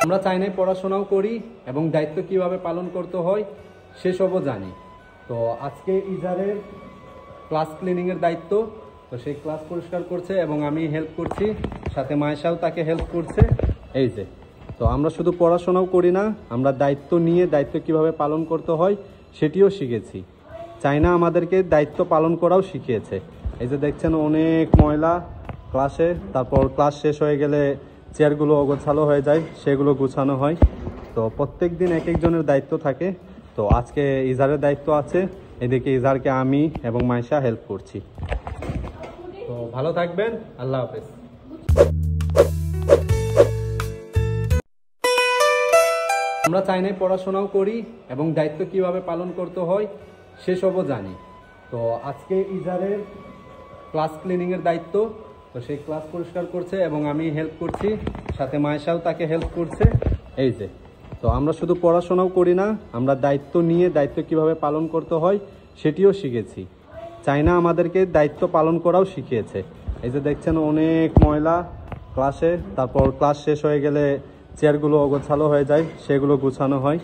আমরা চাইনায় পড়াশোনাও করি এবং দায়িত্ব কিভাবে পালন করতে হয় সেসবও জানি। তো আজকে ইজারের ক্লাস ক্লিনিংয়ের দায়িত্ব, তো সেই ক্লাস পরিষ্কার করছে এবং আমি হেল্প করছি, সাথে মায়েশাও তাকে হেল্প করছে। এই যে, তো আমরা শুধু পড়াশোনাও করি না, আমরা দায়িত্ব নিয়ে দায়িত্ব কিভাবে পালন করতে হয় সেটিও শিখেছি। চাইনা আমাদেরকে দায়িত্ব পালন করাও শিখিয়েছে। এই যে দেখছেন অনেক ময়লা ক্লাসে, তারপর ক্লাস শেষ হয়ে গেলে চেয়ারগুলো অগোছালো হয়ে যায়, সেগুলো গুছানো হয়। তো প্রত্যেক দিন এক একজনের দায়িত্ব থাকে। তো আজকে ইজারের দায়িত্ব আছে, এদিকে ইজারকে আমি এবং মায়েশা হেল্প করছি। তো ভালো থাকবেন, আল্লাহ হাফেজ। আমরা চাইনায় পড়াশোনাও করি এবং দায়িত্ব কিভাবে পালন করতে হয় সেসবও জানি। তো আজকে ইজারের ক্লাস ক্লিনিংয়ের দায়িত্ব, তো সেই ক্লাস পরিষ্কার করছে এবং আমি হেল্প করছি, সাথে মায়েশাও তাকে হেল্প করছে। এই যে, তো আমরা শুধু পড়াশোনাও করি না, আমরা দায়িত্ব নিয়ে দায়িত্ব কিভাবে পালন করতে হয় সেটিও শিখেছি। চাইনা আমাদেরকে দায়িত্ব পালন করাও শিখিয়েছে। এই যে দেখছেন অনেক ময়লা ক্লাসে, তারপর ক্লাস শেষ হয়ে গেলে চেয়ারগুলো অগোছালো হয়ে যায়, সেগুলো গুছানো হয়।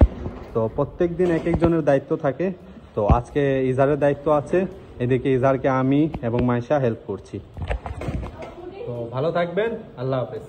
তো প্রত্যেক দিন এক একজনের দায়িত্ব থাকে। তো আজকে ইজারের দায়িত্ব আছে, এদিকে ইজারকে আমি এবং মায়েশা হেল্প করছি। তো ভালো থাকবেন, আল্লাহ হাফেজ।